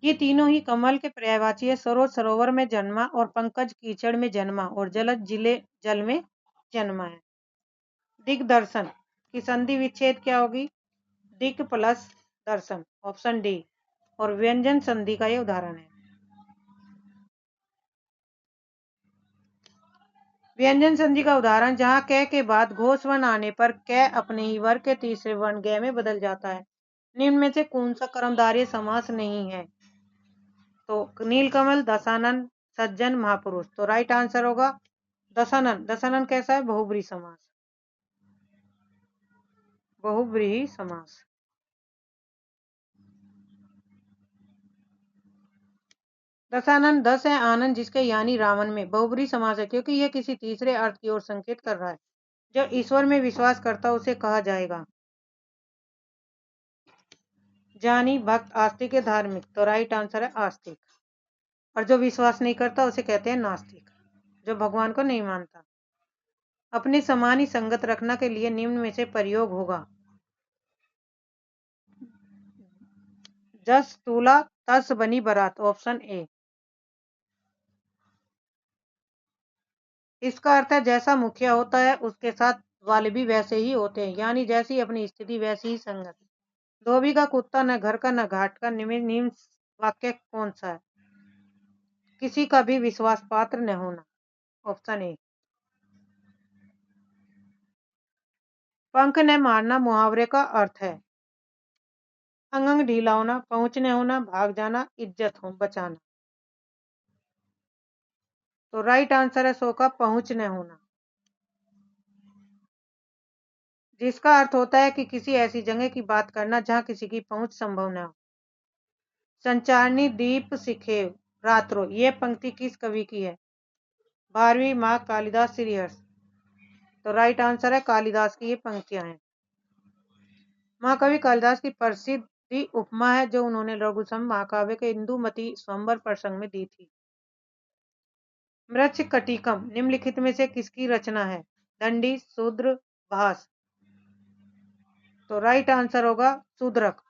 ये तीनों ही कमल के पर्यायवाची है। सरोज सरोवर में जन्मा और पंकज कीचड़ में जन्मा और जलज जिले जल में जन्मा है। दिग्दर्शन की संधि विच्छेद क्या होगी? दिक प्लस दर्शन, ऑप्शन डी। और व्यंजन संधि का ये उदाहरण है। व्यंजन संधि का उदाहरण जहां क के बाद घोष वर्ण आने पर क अपने ही वर्ग के तीसरे वर्ण ग में बदल जाता है। निम्न में से कौन सा कर्मधारय समास नहीं है? तो नीलकमल, दशानन, सज्जन, महापुरुष। तो राइट आंसर होगा दशानन। दशानन कैसा है? बहुब्रीहि समास। बहुब्रीहि समास। दशानन 10 है, आनंद जिसके यानी रावण में बहुब्रीहि समास है, क्योंकि यह किसी तीसरे अर्थ की ओर संकेत कर रहा है। जो ईश्वर में विश्वास करता उसे कहा जाएगा ज्ञानी, भक्त, आस्तिक या धार्मिक। तो राइट आंसर है आस्तिक। और जो विश्वास नहीं करता उसे कहते हैं नास्तिक, जो भगवान को नहीं मानता। अपने समान ही संगत रखना के लिए निम्न में से प्रयोग होगा? जस तूला तस बनी बारात, ऑप्शन ए। इसका अर्थ है जैसा मुखिया होता है उसके साथ वाले भी वैसे ही होते हैं, यानी जैसी अपनी स्थिति वैसी ही संगत। धोबी का कुत्ता न घर का न घाट का। निम्न वाक्य कौन सा है? किसी का भी विश्वास पात्र न होना, ऑप्शन ए। पंख न मारना मुहावरे का अर्थ है अंग अंग ढीला होना, पहुंचने होना, भाग जाना, इज्जत हो बचाना। तो राइट आंसर है सो का पहुंचने होना, जिसका अर्थ होता है कि किसी ऐसी जगह की बात करना जहां किसी की पहुंच संभव न हो। संचारनी दीप सिखेव रात्रो, ये पंक्ति किस कवि की है? 12वीं माँ कालिदास श्रीहर्ष। तो राइट आंसर है कालिदास की ये पंक्तियां हैं। महाकवि कालिदास की प्रसिद्ध उपमा है जो उन्होंने लघुशम महाकाव्य के इंदुमती स्वयंवर प्रसंग में दी थी। मृच्छकटिकम निम्नलिखित में से किसकी रचना है? दंडी, शूद्र, भास। तो राइट आंसर होगा शूद्रक।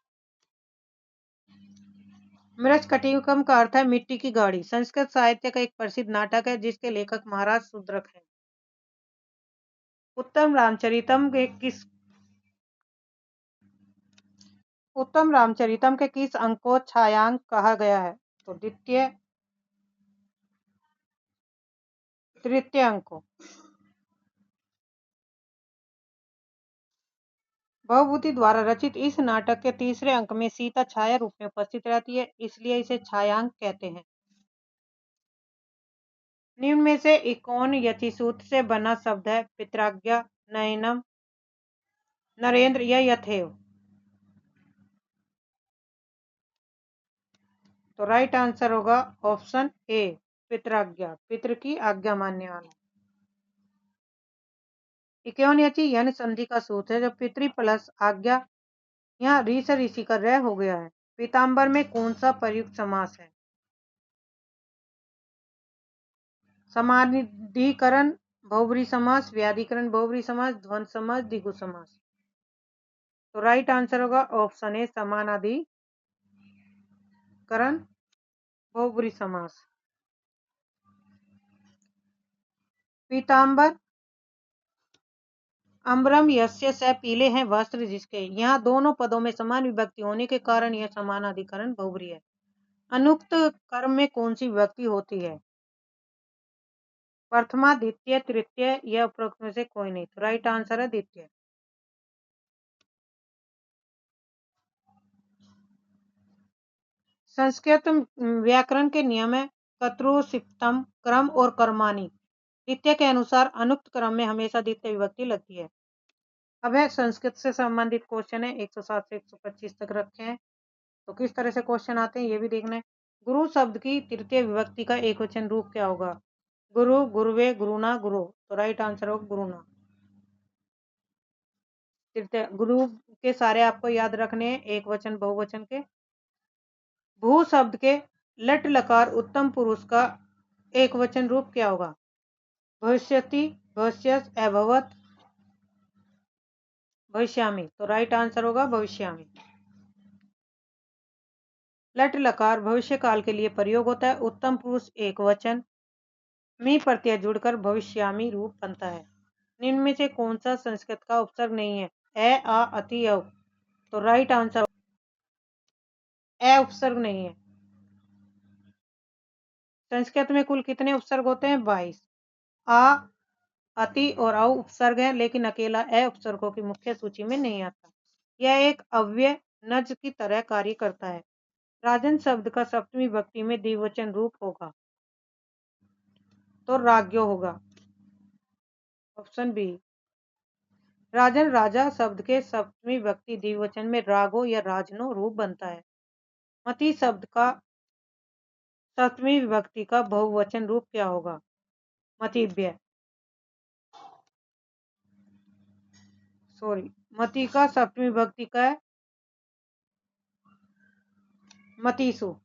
मृच्छकटिकम का अर्थ है मिट्टी की गाड़ी। संस्कृत साहित्य का एक प्रसिद्ध नाटक है जिसके लेखक महाराज शूद्रक हैं। उत्तम रामचरितम के किस उत्तम रामचरितम के किस अंक को छायांक कहा गया है? तो द्वितीय, तृतीय अंक को। भवभूति द्वारा रचित इस नाटक के तीसरे अंक में सीता छाया रूप में उपस्थित रहती है, इसलिए इसे छायांक कहते हैं। निम्न में से इकोन यति सूत्र से बना शब्द है पित्राज्ञा, नयनम, नरेंद्र या यथेव? तो राइट आंसर होगा ऑप्शन ए, पित्राज्ञा, पितृ की आज्ञा मानने वाला। इक्योन यची यन संधि का सूत्र है, जब पितृ प्लस आज्ञा, यहाँ री से ऋषि का रह हो गया है। पीताम्बर में कौन सा प्रयुक्त समास है? समानाधिकरण बहुब्री समास, व्याधिकरण बहुब्री समास, द्वंद्व समास, द्विगु समास। तो राइट आंसर होगा ऑप्शन ए, समानाधिकरण बहुब्री समास। पीताम्बर अम्बरम यस्य से पीले हैं वस्त्र जिसके, यहाँ दोनों पदों में समान विभक्ति होने के कारण यह समानाधिकरण बहुब्री है। अनुक्त कर्म में कौन सी विभक्ति होती है? प्रथमा, द्वितीय, तृतीय या उपरोक्त में से कोई नहीं। तो राइट आंसर है द्वितीय। संस्कृत व्याकरण के नियम है कत्रुसिप्तम, क्रम और कर्माणी। द्वितीय के अनुसार अनुक्त क्रम में हमेशा द्वितीय विभक्ति लगती है। अब है संस्कृत से संबंधित क्वेश्चन है, 107 से 125 तक रखे हैं। तो किस तरह से क्वेश्चन आते हैं ये भी देखना है। गुरु शब्द की तृतीय विभक्ति का एक वचन रूप क्या होगा? गुरु, गुरुवे, गुरुना, गुरु। तो राइट आंसर होगा गुरुना। तृतीय गुरु के सारे आपको याद रखने हैं, एक वचन बहुवचन के। भू शब्द के लट लकार उत्तम पुरुष का एक वचन रूप क्या होगा? भविष्यति, भविष्यस, अभवत, भविष्यामि। तो राइट आंसर होगा भविष्यामि। लट लकार भविष्य काल के लिए प्रयोग होता है। उत्तम पुरुष एक वचन, मी प्रत्यय जुड़कर भविष्यामि रूप बनता है। निम्न में से कौन सा संस्कृत का उपसर्ग नहीं है? ए, आ, अति, अव। तो राइट आंसर ए उपसर्ग नहीं है। संस्कृत में कुल कितने उपसर्ग होते हैं? 22। आ, अति और औ उपसर्ग है, लेकिन अकेला ए उपसर्गों की मुख्य सूची में नहीं आता। यह एक अव्यय नज की तरह कार्य करता है। राजन शब्द का सप्तमी विभक्ति में द्विवचन रूप होगा? तो राज्ञो होगा, ऑप्शन बी। राजन राजा शब्द के सप्तमी विभक्ति द्विवचन में रागो या राजनो रूप बनता है। मति शब्द का सप्तमी विभक्ति का बहुवचन रूप क्या होगा? मतिव्य, सॉरी, मति का सप्तमी विभक्ति का है मतीसु,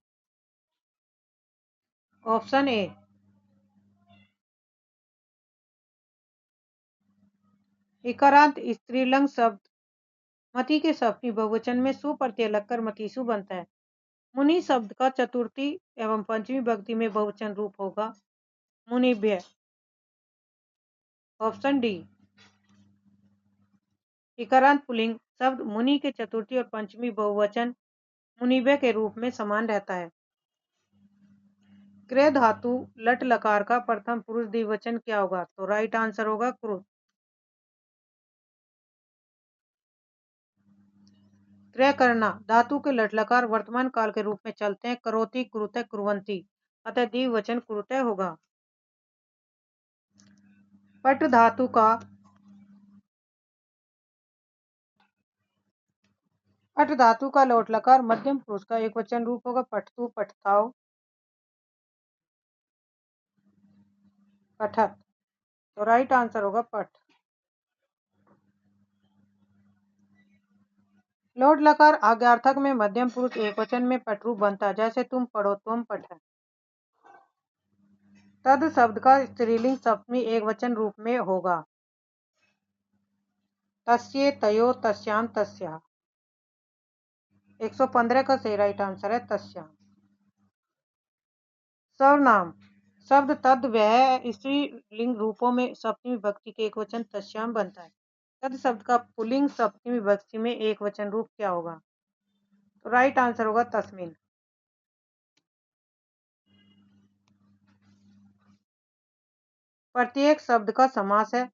ऑप्शन ए। इकारांत स्त्रीलिंग शब्द मति के सप्तमी बहुवचन में सु प्रत्यय लगकर मतीसु बनता है। मुनि शब्द का चतुर्थी एवं पंचमी विभक्ति में बहुवचन रूप होगा मुनिभ्य, ऑप्शन डी। इकारांत पुल्लिंग शब्द मुनि के चतुर्थी और पंचमी बहुवचन मुनिभ्य के रूप में समान रहता है। क्रिय धातु लट लकार का प्रथम पुरुष द्विवचन क्या होगा? तो राइट आंसर होगा क्रुत। क्रय करना धातु के लट लकार वर्तमान काल के रूप में चलते हैं। करोति, कुरुते, कुर्वन्ति, अतः द्विवचन कुरुते होगा। पट धातु का लोट लकार मध्यम पुरुष का एक वचन रूप होगा पठतु, पठताओ, पठत। तो राइट आंसर होगा पठ। लोट लकार आज्ञार्थक में मध्यम पुरुष एक वचन में पट रूप बनता है, जैसे तुम पढ़ो, तुम पठ। तद शब्द का स्त्रीलिंग सप्तमी एक वचन रूप में होगा तस्ये, तयो, तस्याम, तस्या। 115 का सही राइट आंसर है तस्याम। सर्वनाम शब्द तद वह स्त्रीलिंग रूपों में सप्तमी विभक्ति के एक वचन तस्याम बनता है। तद शब्द का पुल्लिंग सप्तमी विभक्ति में एक वचन रूप क्या होगा? तो राइट आंसर होगा तस्मीन। प्रत्येक शब्द का समास है,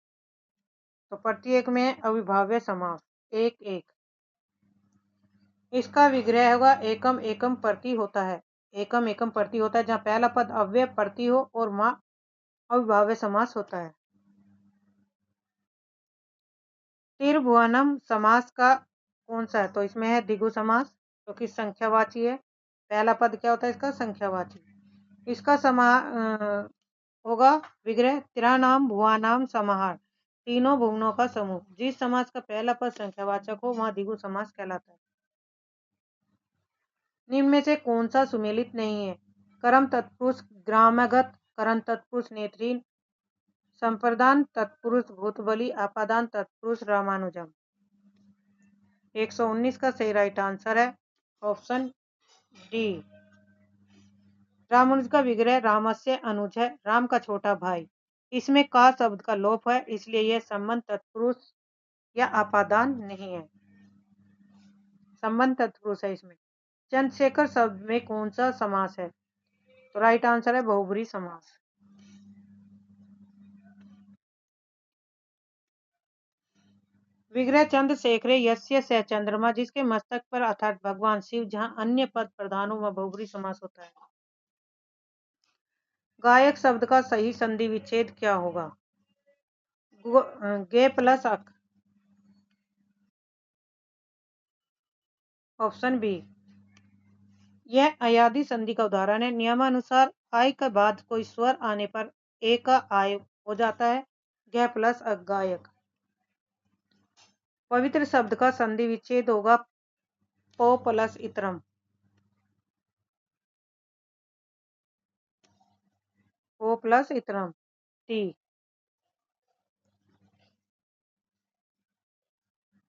तो प्रत्येक में अविभाज्य समास एक एक। इसका विग्रह होगा एकम एकम प्रति होता है। एकम एकम प्रति होता है जहाँ पहला पद अव्यय प्रति हो और माँ अविभाज्य समास होता है। त्रिभुवनम समास का कौन सा है? तो इसमें है द्विगु समास, क्योंकि संख्यावाची है। पहला पद क्या होता है इसका? संख्यावाची। इसका होगा विग्रह त्रिनाम भुवानाम समाहार, तीनों भुवनों का समूह। जिस समास का पहला पद संख्यावाचक हो वहां द्विगु समास कहलाता है। निम्न में से कौन सा सुमेलित नहीं है? कर्म तत्पुरुष ग्रामगत, करण तत्पुरुष नेत्रीन, संप्रदान तत्पुरुष भूतबली, आपादान तत्पुरुष रामानुजम। 119 का सही राइट आंसर है ऑप्शन डी। रामानुज का विग्रह रामस्य अनुज है, राम का छोटा भाई। इसमें का शब्द का लोप है, इसलिए यह संबंध तत्पुरुष या आपादान नहीं है, संबंध तत्पुरुष है इसमें। चंद्रशेखर शब्द में कौन सा समास है? तो राइट आंसर है बहुब्रीहि समास। विग्रह चंद्रशेखरे यस्य स चंद्रमा, जिसके मस्तक पर अर्थात भगवान शिव, जहां अन्य पद प्रधान हो वह बहुब्रीहि समास होता है। गायक शब्द का सही संधि विच्छेद क्या होगा? गे प्लस अक। Option B. यह अयादि संधि का उदाहरण है। नियमानुसार आय के बाद कोई स्वर आने पर ए का आय हो जाता है। गे प्लस अक गायक। पवित्र शब्द का संधि विच्छेद होगा पो प्लस इतरम। ओ प्लस इतरम टी।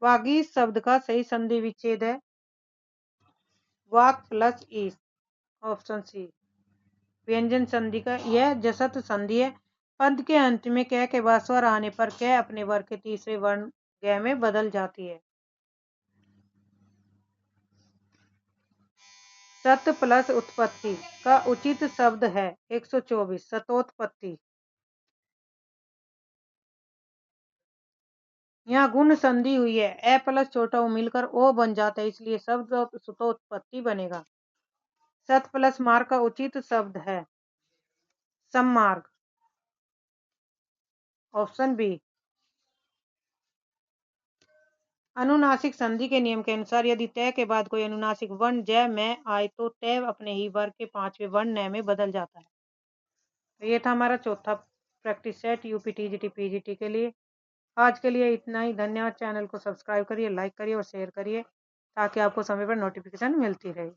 वागी शब्द का सही संधि विच्छेद है वाक प्लस ईस। Option C. व्यंजन संधि का यह जसत संधि है। पद के अंत में क के बाद स्वर आने पर क अपने वर्ग के तीसरे वर्ण ग में बदल जाती है। सत प्लस उत्पत्ति का उचित शब्द है 124 सतोत्पत्ति। यहाँ गुण संधि हुई है, ए प्लस छोटा ओ मिलकर ओ बन जाता है, इसलिए शब्द सतोत्पत्ति बनेगा। सत प्लस मार्ग का उचित शब्द है सम्मार्ग। Option B. अनुनासिक संधि के नियम के अनुसार यदि तय के बाद कोई अनुनासिक वर्ण ज में आए तो तय अपने ही वर्ग के पांचवें वर्ण न में बदल जाता है। तो ये था हमारा चौथा practice set UP TGT PGT के लिए। आज के लिए इतना ही। धन्यवाद। चैनल को सब्सक्राइब करिए, लाइक करिए और शेयर करिए ताकि आपको समय पर नोटिफिकेशन मिलती रहे।